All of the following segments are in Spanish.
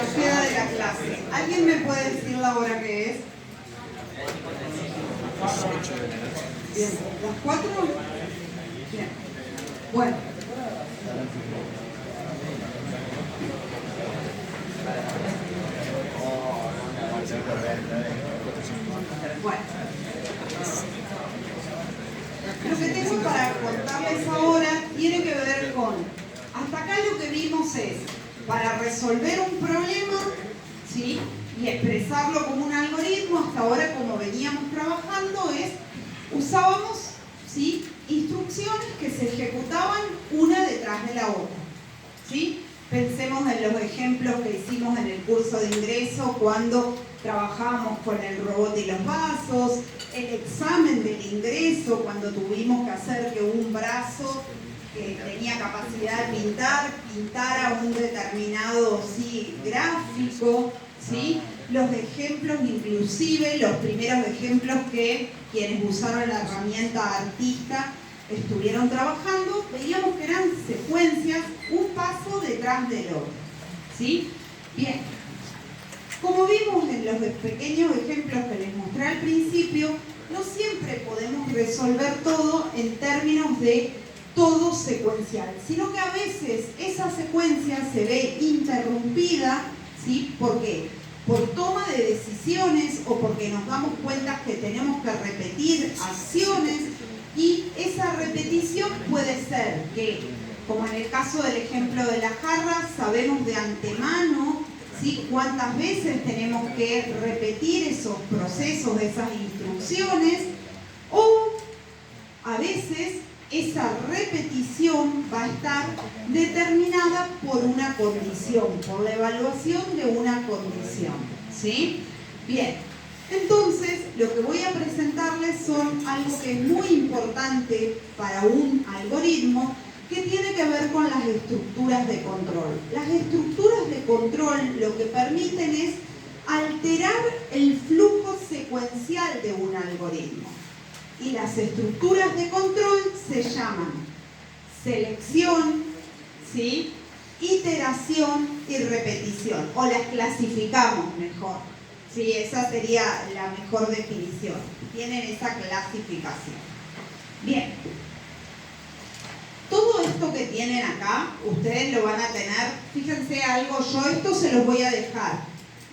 nos queda de la clase. ¿Alguien me puede decir la hora que es? Bien, ¿las 4? Bien. Bueno. Bueno. Lo que tengo para contarles ahora tiene que ver con, hasta acá lo que vimos es, para resolver un problema, ¿sí?, y expresarlo como un algoritmo, hasta ahora como veníamos trabajando es, usábamos, ¿sí?, instrucciones que se ejecutaban una detrás de la otra, ¿sí? Pensemos en los ejemplos que hicimos en el curso de ingreso cuando trabajábamos con el robot y los vasos, el examen del ingreso cuando tuvimos que hacer que un brazo que tenía capacidad de pintara un determinado, sí, gráfico, ¿sí? Los ejemplos, inclusive los primeros ejemplos que quienes usaron la herramienta Artista estuvieron trabajando, veíamos que eran secuencias, un paso detrás del otro, ¿sí? Bien, como vimos en los pequeños ejemplos que les mostré al principio, no siempre podemos resolver todo en términos de todo secuencial, sino que a veces esa secuencia se ve interrumpida, ¿sí? ¿Por qué? Por toma de decisiones o porque nos damos cuenta que tenemos que repetir acciones y esa repetición puede ser que, como en el caso del ejemplo de la jarra, sabemos de antemano, ¿sí?, cuántas veces tenemos que repetir esos procesos, esas instrucciones, o a veces esa repetición va a estar determinada por una condición, por la evaluación de una condición, ¿sí? Bien, entonces lo que voy a presentarles son algo que es muy importante para un algoritmo que tiene que ver con las estructuras de control. Las estructuras de control lo que permiten es alterar el flujo secuencial de un algoritmo. Y las estructuras de control se llaman selección, ¿sí?, iteración y repetición, o las clasificamos mejor, ¿sí? Esa sería la mejor definición. Tienen esa clasificación. Bien. Todo esto que tienen acá, ustedes lo van a tener, fíjense algo, yo esto se los voy a dejar,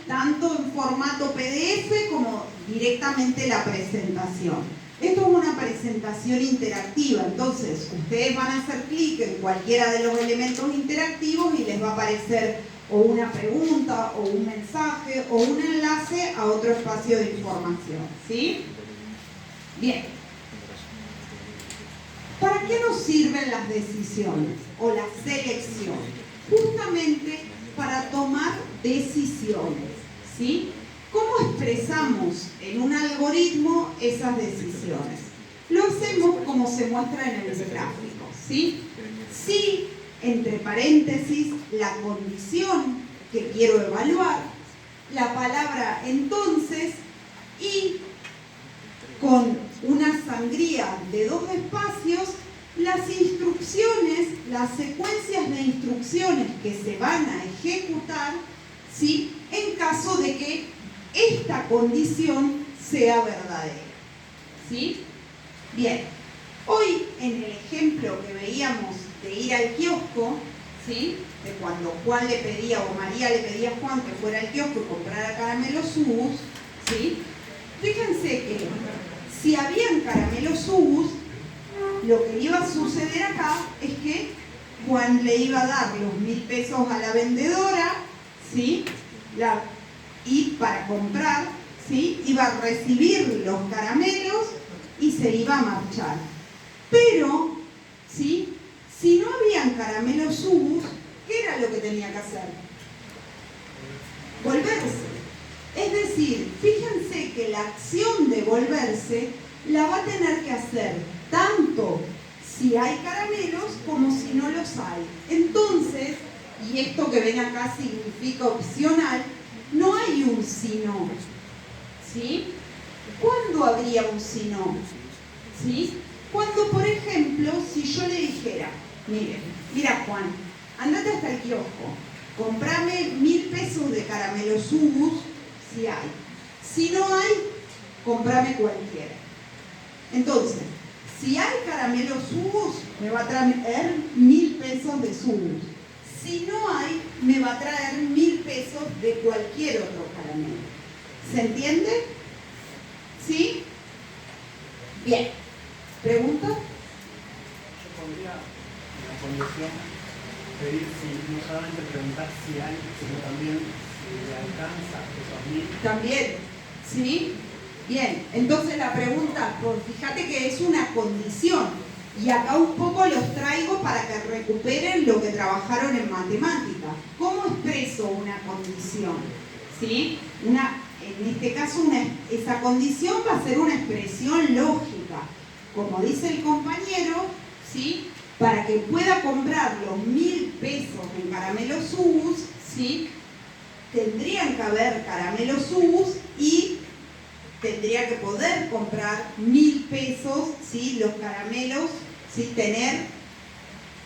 tanto en formato PDF como directamente la presentación. Esto es una presentación interactiva, entonces ustedes van a hacer clic en cualquiera de los elementos interactivos y les va a aparecer o una pregunta, o un mensaje, o un enlace a otro espacio de información, ¿sí? Bien. ¿Para qué nos sirven las decisiones o la selección? Justamente para tomar decisiones, ¿sí? ¿Cómo expresamos en un algoritmo esas decisiones? Lo hacemos como se muestra en el gráfico, ¿sí? Si, entre paréntesis, la condición que quiero evaluar, la palabra entonces, y con una sangría de 2 espacios, las instrucciones, las secuencias de instrucciones que se van a ejecutar, ¿sí?, en caso de que esta condición sea verdadera, ¿sí? Bien, hoy en el ejemplo que veíamos de ir al kiosco, ¿sí?, de cuando Juan le pedía o María le pedía a Juan que fuera al kiosco y comprara caramelos Ubus, ¿sí?, fíjense que si habían caramelos Ubus, lo que iba a suceder acá es que Juan le iba a dar los 1000 pesos a la vendedora, ¿sí?, y para comprar, ¿sí?, iba a recibir los caramelos y se iba a marchar. Pero, ¿sí?, si no habían caramelos Ubus, ¿qué era lo que tenía que hacer? Volverse. Es decir, fíjense que la acción de volverse la va a tener que hacer tanto si hay caramelos como si no los hay. Entonces, y esto que ven acá significa opcional, no hay un si no, ¿sí? ¿Cuándo habría un si no? ¿Sí? Cuando, por ejemplo, si yo le dijera, mira Juan, andate hasta el kiosco, comprame 1000 pesos de caramelos Ubus, si hay. Si no hay, comprame cualquiera. Entonces, si hay caramelos Ubus, me va a traer 1000 pesos de Subus. Si no hay, me va a traer 1000 pesos de cualquier otro caramelo. ¿Se entiende? ¿Sí? Bien. ¿Pregunta? Yo pondría en la condición pedir si, no solamente preguntar si hay, sino también si le alcanza esos 1000. También. ¿Sí? Bien. Entonces la pregunta, fíjate que es una condición. Y acá un poco los traigo para que recuperen lo que trabajaron en matemática. ¿Cómo expreso una condición? ¿Sí? En este caso, esa condición va a ser una expresión lógica. Como dice el compañero, ¿sí? Para que pueda comprar los 1000 pesos en caramelos Ubus, ¿sí? Tendrían que haber caramelos Ubus y tendría que poder comprar 1000 pesos, ¿sí? Los caramelos, ¿sí? Tener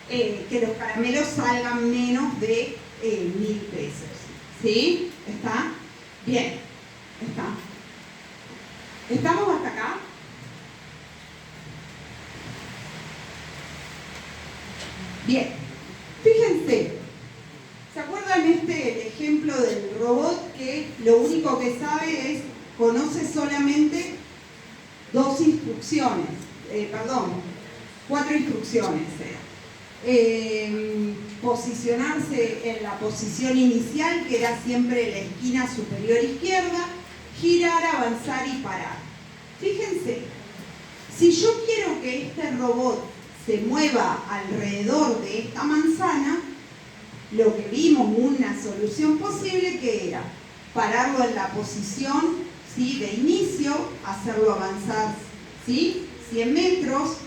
que los caramelos salgan menos de 1000 pesos. ¿Sí? ¿Está? Bien. ¿Está? ¿Estamos hasta acá? Bien. Fíjense. ¿Se acuerdan el ejemplo del robot que lo único que sabe es conoce solamente 4 instrucciones? Posicionarse en la posición inicial, que era siempre la esquina superior izquierda, girar, avanzar y parar. Fíjense, si yo quiero que este robot se mueva alrededor de esta manzana, lo que vimos, una solución posible, que era pararlo en la posición, ¿sí? De inicio, hacerlo avanzar, ¿sí? 100 metros,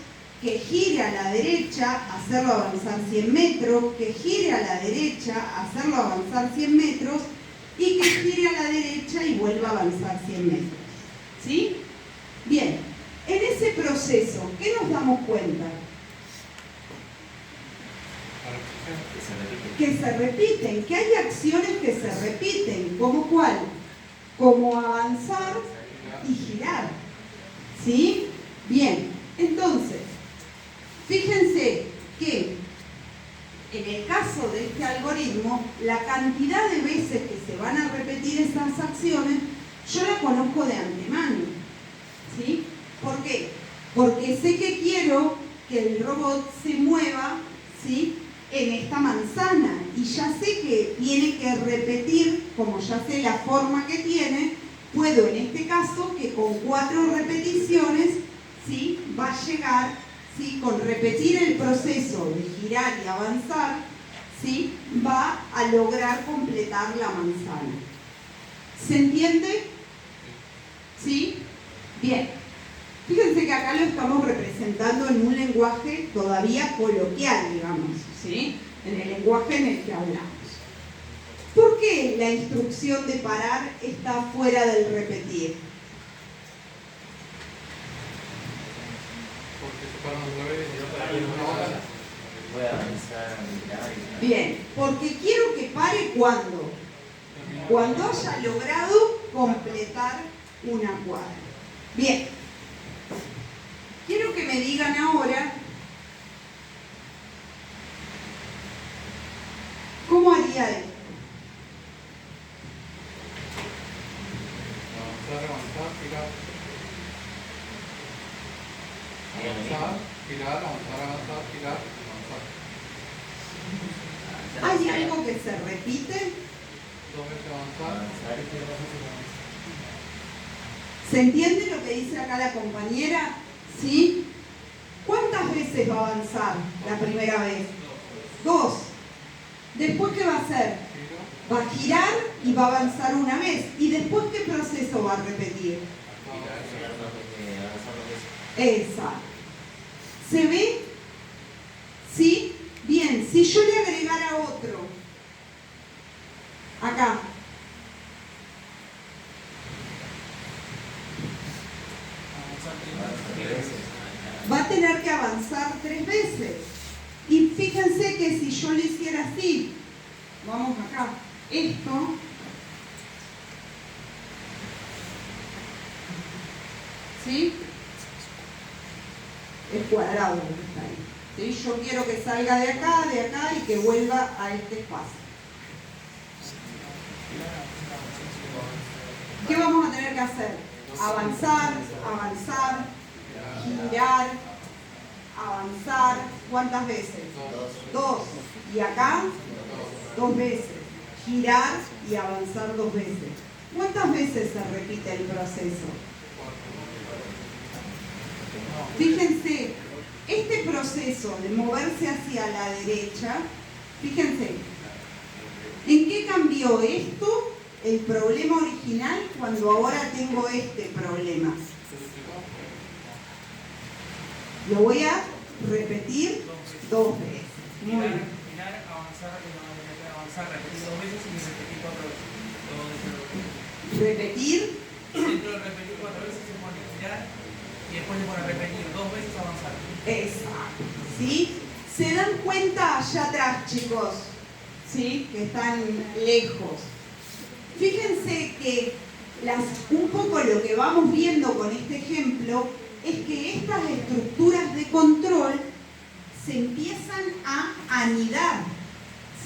que gire a la derecha, hacerlo avanzar 100 metros, que gire a la derecha, hacerlo avanzar 100 metros, y que gire a la derecha y vuelva a avanzar 100 metros. ¿Sí? Bien, en ese proceso, ¿qué nos damos cuenta? Que se repiten, que hay acciones que se repiten, ¿como cuál? Como avanzar y girar. ¿Sí? Bien, entonces, fíjense que en el caso de este algoritmo, la cantidad de veces que se van a repetir esas acciones, yo la conozco de antemano. ¿Sí? ¿Por qué? Porque sé que quiero que el robot se mueva, ¿sí? En esta manzana, y ya sé que tiene que repetir, como ya sé la forma que tiene, puedo en este caso que con 4 repeticiones, ¿sí? Va a llegar, ¿sí? Con repetir el proceso de girar y avanzar, ¿sí? Va a lograr completar la manzana. ¿Se entiende? ¿Sí? Bien. Fíjense que acá lo estamos representando en un lenguaje todavía coloquial, digamos, ¿sí? En el lenguaje en el que hablamos. ¿Por qué la instrucción de parar está fuera del repetir? Porque se paran otra vez y otra vez una hora. Puede avanzar, mirar y... Bien, porque quiero que pare cuando haya logrado completar una cuadra. Bien. Quiero que me digan ahora cómo haría esto. Avanzar, girar. Avanzar, girar, avanzar, girar, avanzar. ¿Hay algo que se repite? 2 veces avanzar. Avanzar y girar. ¿Se entiende lo que dice acá la compañera? ¿Sí? ¿Cuántas veces va a avanzar la primera vez? 2. ¿Después qué va a hacer? Giro. Va a girar y va a avanzar una vez. ¿Y después qué proceso va a repetir? Exacto. ¿Se ve? ¿Sí? Bien, si yo le agregara otro, acá, va a tener que avanzar 3 veces. Y fíjense que si yo lo hiciera así, vamos acá, esto ¿sí? Es cuadrado lo que está ahí. ¿Sí? Yo quiero que salga de acá y que vuelva a este espacio. ¿Qué vamos a tener que hacer? Avanzar, avanzar, girar, avanzar. ¿Cuántas veces? Dos. Y acá, 2 veces. Girar y avanzar 2 veces. ¿Cuántas veces se repite el proceso? Fíjense, este proceso de moverse hacia la derecha, fíjense, ¿en qué cambió esto, el problema original, cuando ahora tengo este problema? Lo voy a repetir 2 veces. Muy bien. Girar, avanzar, repetir 2 veces y repetir 4 veces. Repetir. Dentro de repetir 4 veces se pone girar y después se pone repetir 2 veces avanzar. Exacto. ¿Sí? ¿Se dan cuenta allá atrás, chicos? ¿Sí? Que están lejos. Fíjense que un poco lo que vamos viendo con este ejemplo es que estas estructuras de control se empiezan a anidar,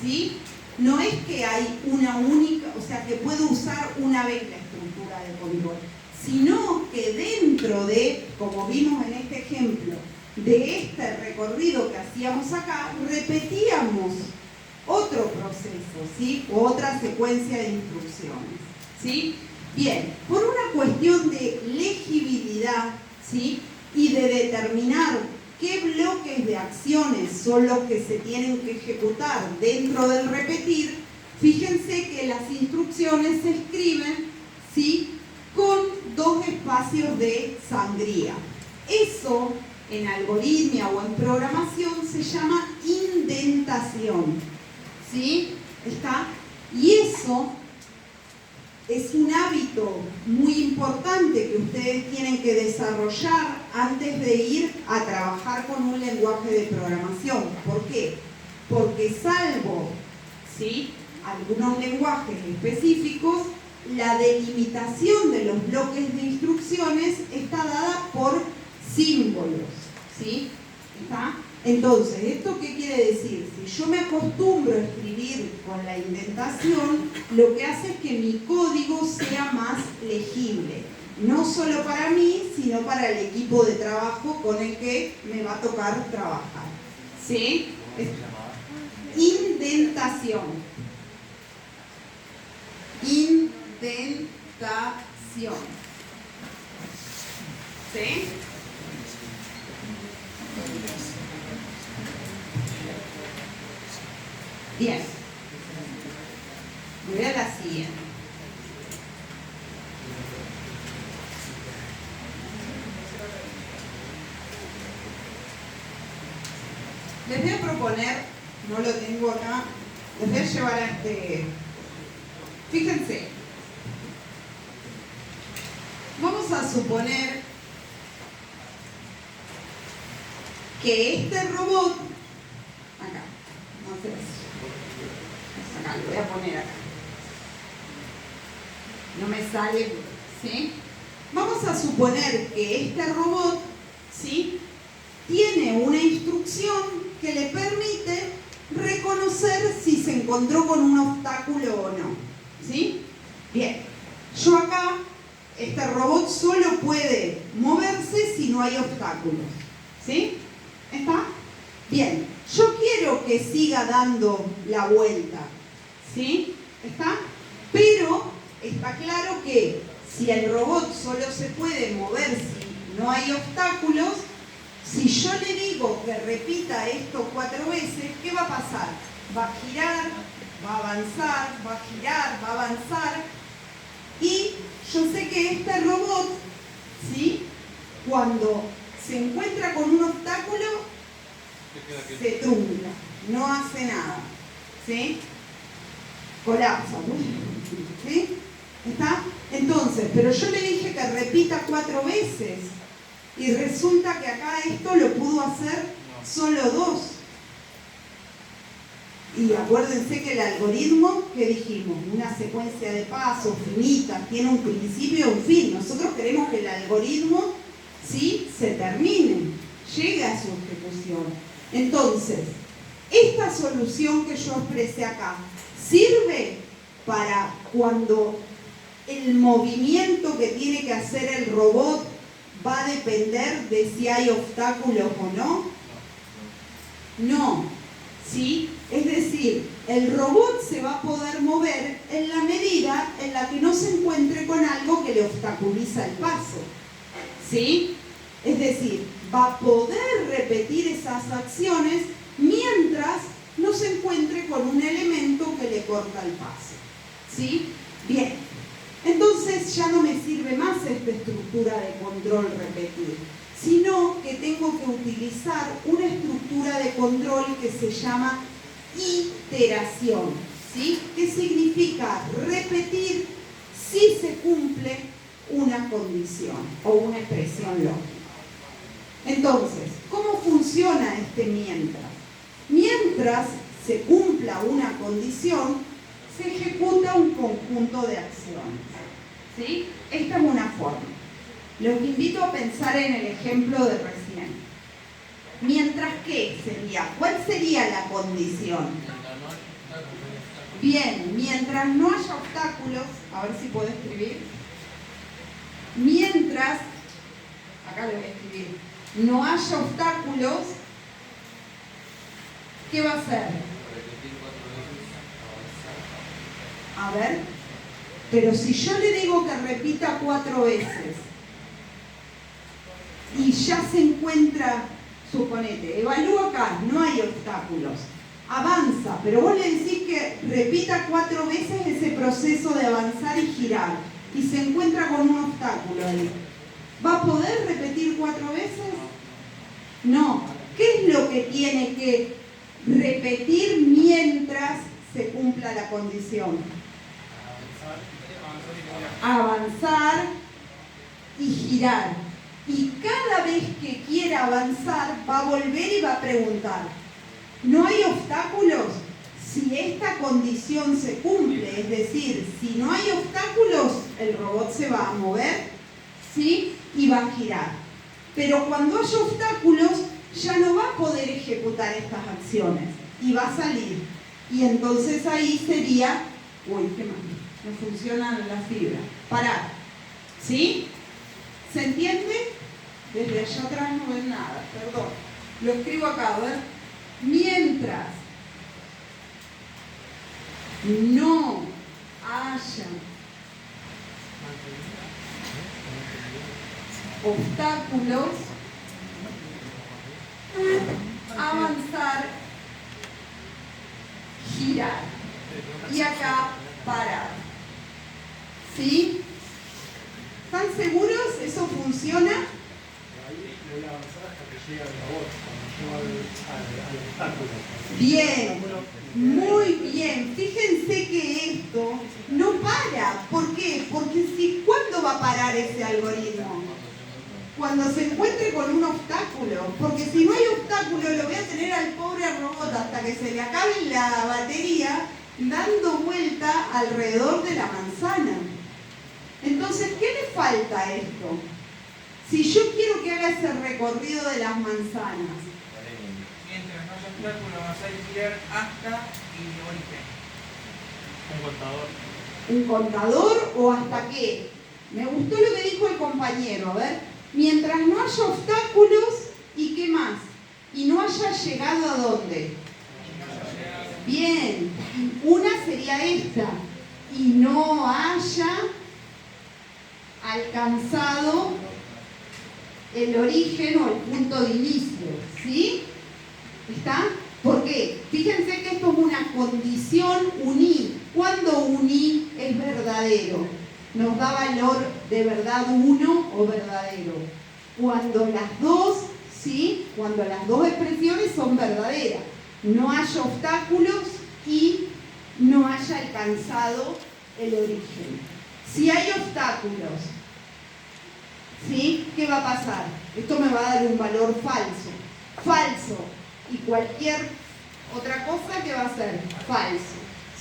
¿sí? No es que hay una única, o sea, que puedo usar una vez la estructura de control, sino que dentro de, como vimos en este ejemplo, de este recorrido que hacíamos acá, repetíamos otro proceso, ¿sí? O otra secuencia de instrucciones, ¿sí? Bien, por una cuestión de legibilidad, ¿sí? Y de determinar qué bloques de acciones son los que se tienen que ejecutar dentro del repetir, fíjense que las instrucciones se escriben, ¿sí? Con 2 espacios de sangría. Eso en algoritmia o en programación se llama indentación, ¿sí? ¿Está? Y eso es un hábito muy importante que ustedes tienen que desarrollar antes de ir a trabajar con un lenguaje de programación. ¿Por qué? Porque salvo, ¿sí?, algunos lenguajes específicos, la delimitación de los bloques de instrucciones está dada por símbolos, ¿sí? ¿Está? Entonces, ¿esto qué quiere decir? Si yo me acostumbro a escribir con la indentación, lo que hace es que mi código sea más legible. No solo para mí, sino para el equipo de trabajo con el que me va a tocar trabajar. ¿Sí? Indentación. Indentación. ¿Sí? Bien. Voy a la siguiente. Les voy a proponer, no lo tengo acá, les voy a llevar a este. Fíjense. Vamos a suponer que este robot, acá, no sé, acá, lo voy a poner acá. No me sale, ¿sí? Vamos a suponer que este robot, ¿sí?, tiene una instrucción que le permite reconocer si se encontró con un obstáculo o no, ¿sí? Bien, yo acá, este robot solo puede moverse si no hay obstáculos, ¿sí? ¿Está? Bien, yo quiero que siga dando la vuelta, ¿sí? ¿Está? Pero está claro que si el robot solo se puede mover si no hay obstáculos, si yo le digo que repita esto 4 veces, ¿qué va a pasar? Va a girar, va a avanzar, va a girar, va a avanzar, y yo sé que este robot, ¿sí?, cuando se encuentra con un obstáculo, se trunca, no hace nada, ¿sí? Colapsa, ¿no? ¿Sí? ¿Está? Entonces, pero yo le dije que repita 4 veces y resulta que acá esto lo pudo hacer solo 2. Y acuérdense que el algoritmo, ¿qué dijimos? Una secuencia de pasos finita, tiene un principio y un fin. Nosotros queremos que el algoritmo, ¿sí?, se termine, llegue a su ejecución. Entonces, esta solución que yo expresé acá, ¿sirve para cuando el movimiento que tiene que hacer el robot va a depender de si hay obstáculos o no? No, ¿sí? Es decir, el robot se va a poder mover en la medida en la que no se encuentre con algo que le obstaculiza el paso, ¿sí? Es decir, va a poder repetir esas acciones mientras no se encuentre con un elemento que le corta el paso, ¿sí? Bien, entonces ya no me sirve más esta estructura de control repetir, sino que tengo que utilizar una estructura de control que se llama iteración, ¿sí? ¿Qué significa? Repetir si se cumple una condición o una expresión lógica. Entonces, ¿cómo funciona este mientras? Mientras se cumpla una condición, se ejecuta un conjunto de acciones, ¿sí? Esta es una forma. Los invito a pensar en el ejemplo de recién. Mientras que sería, ¿cuál sería la condición? Bien, mientras no haya obstáculos, a ver si puedo escribir. Mientras, acá lo voy a escribir, no haya obstáculos, ¿qué va a hacer? A ver, pero si yo le digo que repita 4 veces y ya se encuentra, suponete, evalúa acá, no hay obstáculos, avanza, pero vos le decís que repita 4 veces ese proceso de avanzar y girar y se encuentra con un obstáculo ahí. ¿Va a poder repetir 4 veces? No. ¿Qué es lo que tiene que repetir mientras se cumpla la condición? Avanzar y girar. Y cada vez que quiera avanzar va a volver y va a preguntar, ¿no hay obstáculos? Si esta condición se cumple, es decir, si no hay obstáculos, el robot se va a mover, ¿sí?, y va a girar. Pero cuando haya obstáculos, ya no va a poder ejecutar estas acciones y va a salir. Y entonces ahí sería, uy, qué mal, no funcionan las fibras. Parar, ¿sí? ¿Se entiende? Desde allá atrás no ven nada, perdón. Lo escribo acá, a ver. Mientras no haya obstáculos, avanzar, girar. Y acá, parar. ¿Sí? ¿Están seguros? ¿Eso funciona? Ahí voy a avanzar hasta que llegue al robot, cuando llego al obstáculo. Bien, muy bien. Fíjense que esto no para. ¿Por qué? Porque ¿cuándo va a parar ese algoritmo? Cuando se encuentre con un obstáculo. Porque si no hay obstáculo, lo voy a tener al pobre robot hasta que se le acabe la batería dando vuelta alrededor de la manzana. Entonces, ¿qué le falta a esto? Si yo quiero que haga ese recorrido de las manzanas. Mientras no haya obstáculo, avanzar y girar hasta y origen. Un contador. ¿Un contador o hasta qué? Me gustó lo que dijo el compañero. A ver, mientras no haya obstáculos, ¿y qué más? Y no haya llegado a dónde. Bien, una sería esta. Y no haya alcanzado el origen o el punto de inicio, ¿sí? ¿Está? ¿Por qué? Fíjense que esto es una condición uní. ¿Cuándo uní es verdadero? Nos da valor de verdad uno o verdadero. Cuando las dos, ¿sí? Cuando las dos expresiones son verdaderas. No haya obstáculos y no haya alcanzado el origen. Si hay obstáculos, ¿sí? ¿Qué va a pasar? Esto me va a dar un valor falso. Falso. Y cualquier Otra cosa que va a ser falso.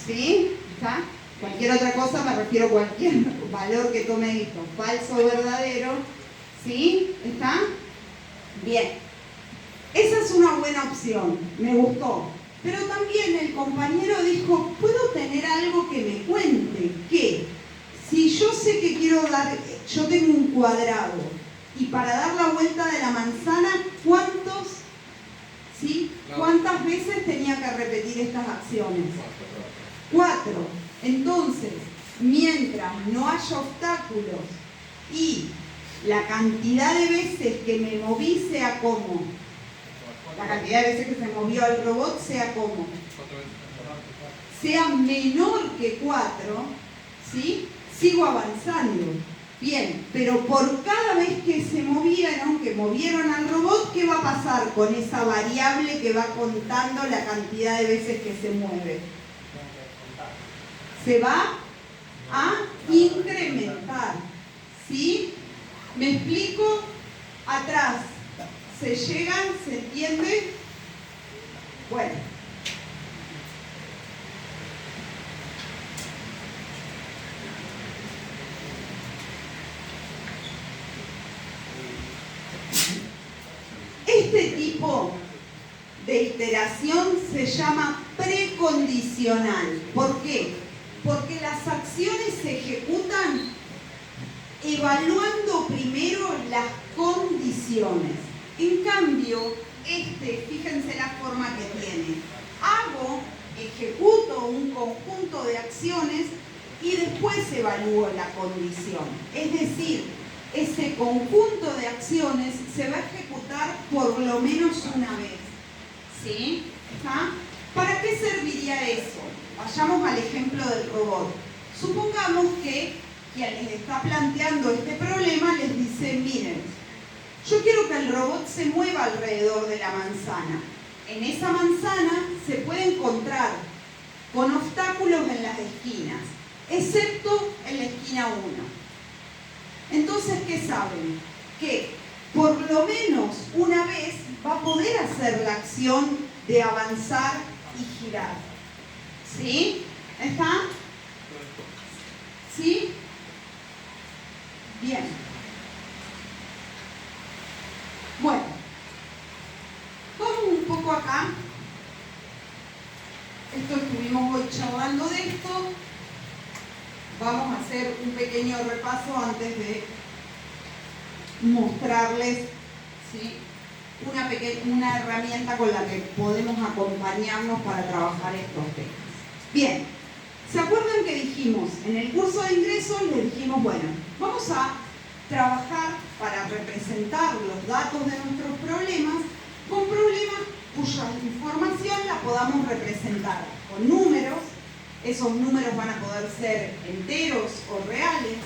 ¿Sí? ¿Está? Cualquier otra cosa, me refiero a cualquier valor que tome esto. Falso o verdadero. ¿Sí? ¿Está? Bien. Esa es una buena opción. Me gustó. Pero también el compañero dijo, ¿puedo tener algo que me cuente? ¿Qué? Si yo sé que quiero dar, yo tengo un cuadrado y para dar la vuelta de la manzana, ¿cuántas veces tenía que repetir estas acciones? 4. Entonces, mientras no haya obstáculos y la cantidad de veces que me moví sea como, la cantidad de veces que se movió el robot sea como, sea menor que 4, ¿sí? Sigo avanzando. Bien, pero por cada vez que se movieron, que movieron al robot, ¿qué va a pasar con esa variable que va contando la cantidad de veces que se mueve? Se va a incrementar. ¿Sí? ¿Me explico? Atrás. ¿Se llegan? ¿Se entiende? Bueno. Este tipo de iteración se llama precondicional. ¿Por qué? Porque las acciones se ejecutan evaluando primero las condiciones. En cambio, fíjense la forma que tiene. Ejecuto un conjunto de acciones y después evalúo la condición. Es decir, ese conjunto de acciones se va a ejecutar por lo menos una vez. ¿Sí? ¿Está? ¿Para qué serviría eso? Vayamos al ejemplo del robot. Supongamos que quien les está planteando este problema les dice, miren, yo quiero que el robot se mueva alrededor de la manzana. En esa manzana se puede encontrar con obstáculos en las esquinas, excepto en la esquina 1. Entonces, ¿qué saben? Que por lo menos una vez va a poder hacer la acción de avanzar y girar. ¿Sí? ¿Está? ¿Sí? Bien. Bueno, vamos un poco acá. Estuvimos hoy charlando de esto. Vamos a hacer un pequeño repaso antes de mostrarles, ¿sí?, una herramienta con la que podemos acompañarnos para trabajar estos temas. Bien, ¿se acuerdan que dijimos en el curso de ingresos? Les dijimos, bueno, vamos a trabajar para representar los datos de nuestros problemas con problemas cuya información la podamos representar con números. Esos números van a poder ser enteros o reales,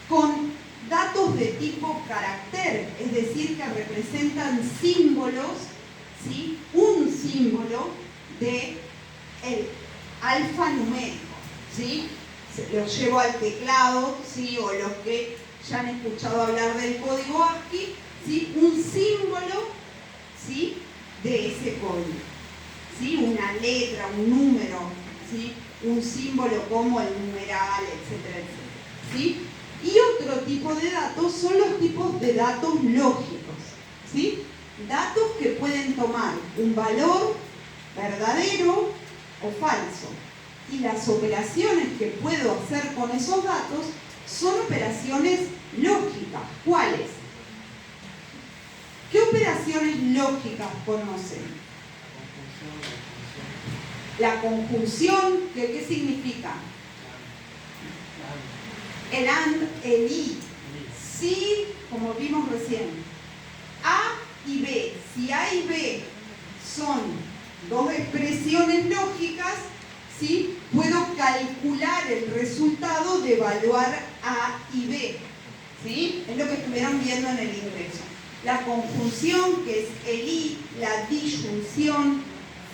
con datos de tipo carácter, es decir, que representan símbolos, ¿sí?, un símbolo de el alfanumérico, ¿sí? Lo llevo al teclado, ¿sí?, o los que ya han escuchado hablar del código ASCII, ¿sí?, un símbolo, ¿sí?, de ese código, ¿sí?, una letra, un número, ¿sí?, un símbolo como el numeral, etcétera, etcétera, ¿sí? Y otro tipo de datos son los tipos de datos lógicos, ¿sí? Datos que pueden tomar un valor verdadero o falso. Y las operaciones que puedo hacer con esos datos son operaciones lógicas. ¿Cuáles? ¿Qué operaciones lógicas conocen? La conjunción, ¿qué significa? El AND, el I. Si, como vimos recién, A y B, si A y B son dos expresiones lógicas, ¿sí?, puedo calcular el resultado de evaluar A y B, ¿sí? Es lo que estuvieron viendo en el ingreso. La conjunción, que es el I, la disyunción,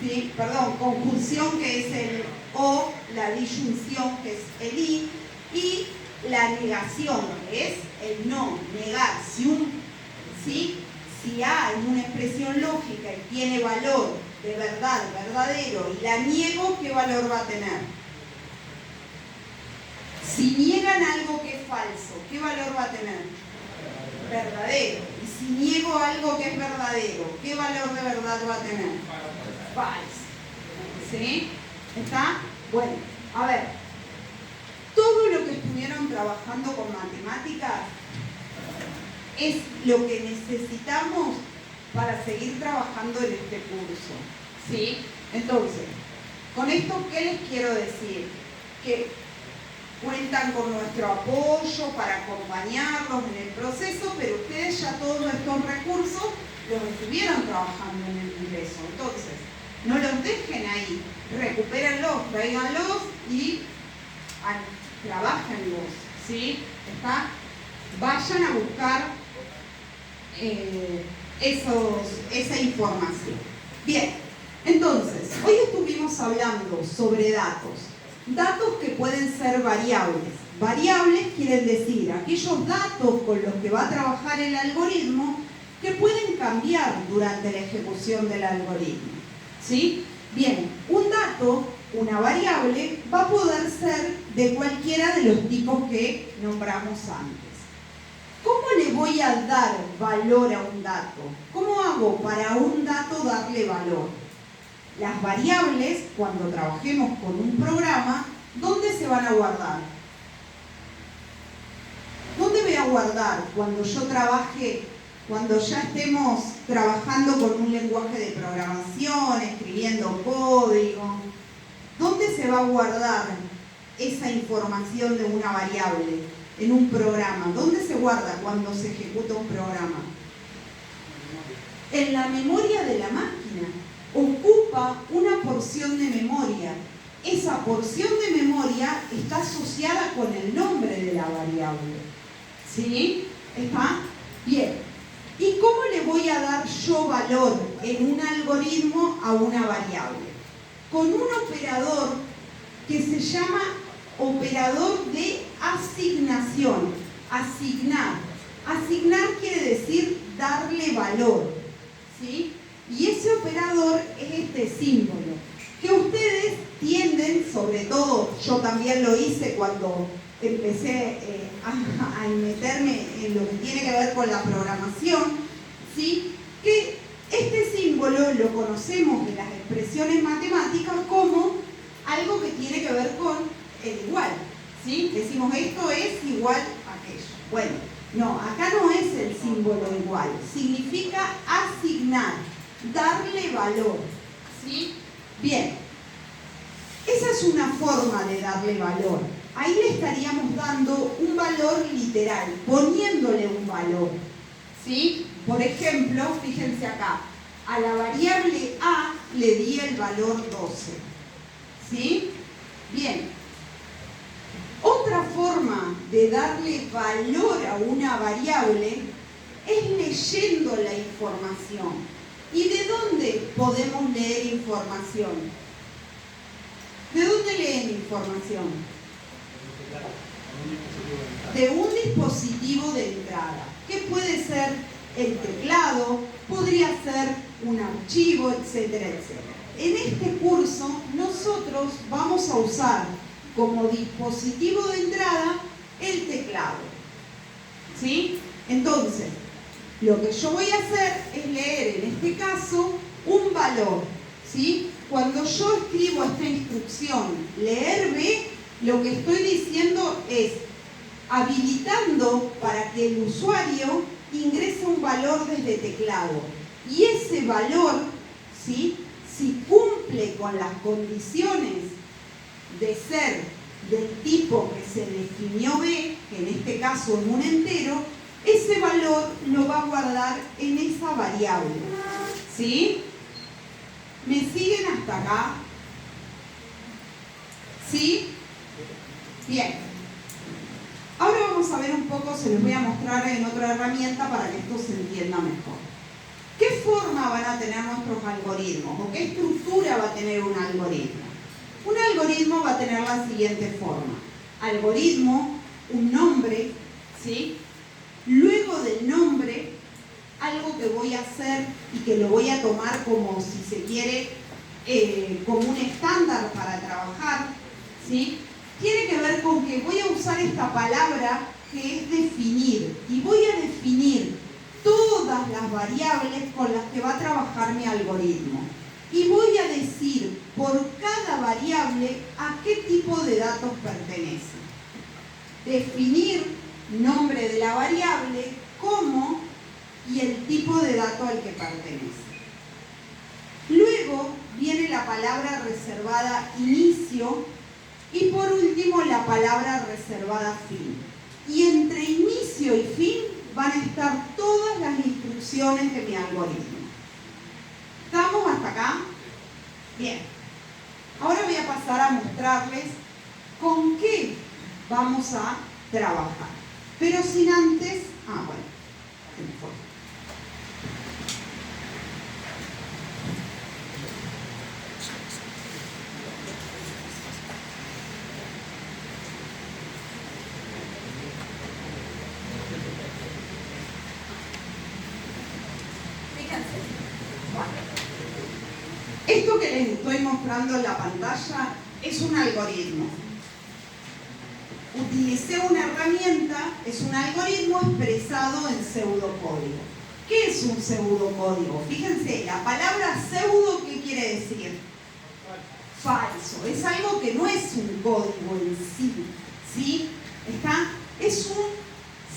¿sí?, conjunción, que es el O, la disyunción, que es el I, y la negación, que es el no, negar. Si A es una expresión lógica y tiene valor de verdad, verdadero, y la niego, ¿qué valor va a tener? Si niegan algo que es falso, ¿qué valor va a tener? Verdadero. Y si niego algo que es verdadero, ¿qué valor de verdad va a tener? Falso. ¿Sí? ¿Está? Bueno, a ver. Todo lo que estuvieron trabajando con matemáticas es lo que necesitamos para seguir trabajando en este curso. ¿Sí? Entonces, con esto, ¿qué les quiero decir? Que cuentan con nuestro apoyo para acompañarlos en el proceso, pero ustedes ya todos estos recursos los estuvieron trabajando en el ingreso. Entonces, no los dejen ahí, recupérenlos, tráiganlos y trabajenlos, ¿sí? ¿Está? Vayan a buscar esa información. Bien, entonces, hoy estuvimos hablando sobre datos. Datos que pueden ser variables. Variables quieren decir aquellos datos con los que va a trabajar el algoritmo que pueden cambiar durante la ejecución del algoritmo. ¿Sí? Bien, un dato, una variable, va a poder ser de cualquiera de los tipos que nombramos antes. ¿Cómo le voy a dar valor a un dato? ¿Cómo hago para un dato darle valor? Las variables, cuando trabajemos con un programa, ¿dónde se van a guardar? ¿Dónde voy a guardar cuando yo trabaje, cuando ya estemos trabajando con un lenguaje de programación, escribiendo código? ¿Dónde se va a guardar esa información de una variable en un programa? ¿Dónde se guarda cuando se ejecuta un programa? En la memoria de la máquina. Ocupa una porción de memoria. Esa porción de memoria está asociada con el nombre de la variable. ¿Sí? ¿Está? Bien. ¿Y cómo le voy a dar yo valor en un algoritmo a una variable? Con un operador que se llama operador de asignación. Asignar. Asignar quiere decir darle valor. ¿Sí? Y ese operador es este símbolo, que ustedes tienden, sobre todo, yo también lo hice cuando empecé a meterme en lo que tiene que ver con la programación, ¿sí? Que este símbolo lo conocemos de las expresiones matemáticas como algo que tiene que ver con el igual, ¿sí? Decimos esto es igual a aquello. Bueno, no, acá no es el símbolo igual, significa asignar, darle valor, ¿sí? Bien, esa es una forma de darle valor. Ahí le estaríamos dando un valor literal, poniéndole un valor, ¿sí? Por ejemplo, fíjense acá, a la variable A le di el valor 12, ¿sí? Bien, otra forma de darle valor a una variable es leyendo la información. ¿Y de dónde podemos leer información? ¿De dónde leen información? De un dispositivo de entrada. ¿Qué puede ser el teclado? Podría ser un archivo, etcétera, etcétera. En este curso nosotros vamos a usar como dispositivo de entrada el teclado. ¿Sí? Entonces, lo que yo voy a hacer es leer, en este caso, un valor, ¿sí? Cuando yo escribo esta instrucción, leer B, lo que estoy diciendo es habilitando para que el usuario ingrese un valor desde teclado. Y ese valor, ¿sí? Si cumple con las condiciones de ser del tipo que se definió B, que en este caso es un entero, ese valor lo va a guardar en esa variable. ¿Sí? ¿Me siguen hasta acá? ¿Sí? Bien. Ahora vamos a ver un poco, se les voy a mostrar en otra herramienta para que esto se entienda mejor. ¿Qué forma van a tener nuestros algoritmos? ¿O qué estructura va a tener un algoritmo? Un algoritmo va a tener la siguiente forma. Algoritmo, un nombre, ¿sí? Luego del nombre algo que voy a hacer y que lo voy a tomar como, si se quiere, como un estándar para trabajar, ¿sí? Tiene que ver con que voy a usar esta palabra que es definir, y voy a definir todas las variables con las que va a trabajar mi algoritmo. Y voy a decir por cada variable a qué tipo de datos pertenece. Definir nombre de la variable, cómo y el tipo de dato al que pertenece. Luego viene la palabra reservada inicio y por último la palabra reservada fin. Y entre inicio y fin van a estar todas las instrucciones de mi algoritmo. ¿Estamos hasta acá? Bien. Ahora voy a pasar a mostrarles con qué vamos a trabajar. Pero sin antes... bueno. Se me fue. Esto que les estoy mostrando en la pantalla es un algoritmo. Utilicé una herramienta, es un algoritmo expresado en pseudocódigo. ¿Qué es un pseudocódigo? Fíjense, la palabra pseudo, ¿qué quiere decir? Falso. Es algo que no es un código en sí. ¿Sí? ¿Está? Es un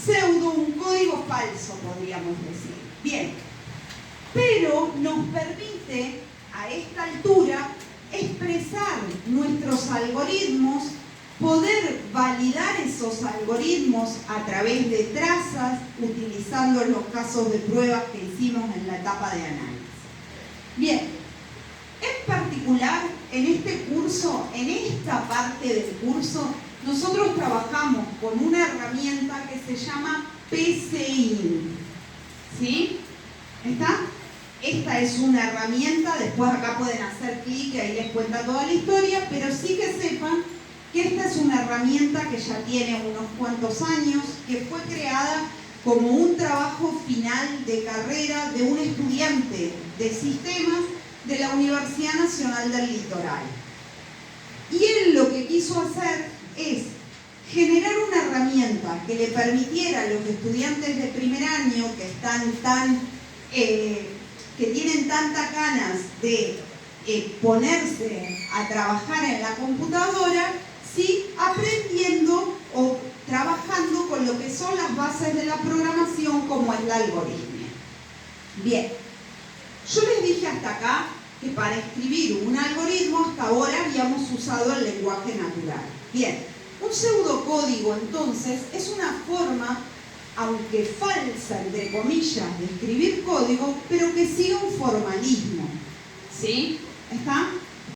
pseudo, un código falso, podríamos decir. Bien. Pero nos permite a esta altura expresar nuestros algoritmos, poder validar esos algoritmos a través de trazas, utilizando los casos de pruebas que hicimos en la etapa de análisis. Bien, en particular en este curso, en esta parte del curso, nosotros trabajamos con una herramienta que se llama PCInt. ¿Sí? ¿Está? Esta es una herramienta, después acá pueden hacer clic y ahí les cuenta toda la historia, pero sí que sepan que esta es una herramienta que ya tiene unos cuantos años, que fue creada como un trabajo final de carrera de un estudiante de sistemas de la Universidad Nacional del Litoral. Y él lo que quiso hacer es generar una herramienta que le permitiera a los estudiantes de primer año que están que tienen tantas ganas de ponerse a trabajar en la computadora, ¿sí? Aprendiendo o trabajando con lo que son las bases de la programación, como es la algoritmia. Bien, yo les dije hasta acá que para escribir un algoritmo hasta ahora habíamos usado el lenguaje natural. Bien, un pseudocódigo entonces es una forma, aunque falsa, entre comillas, de escribir código, pero que sigue un formalismo. ¿Sí? ¿Está?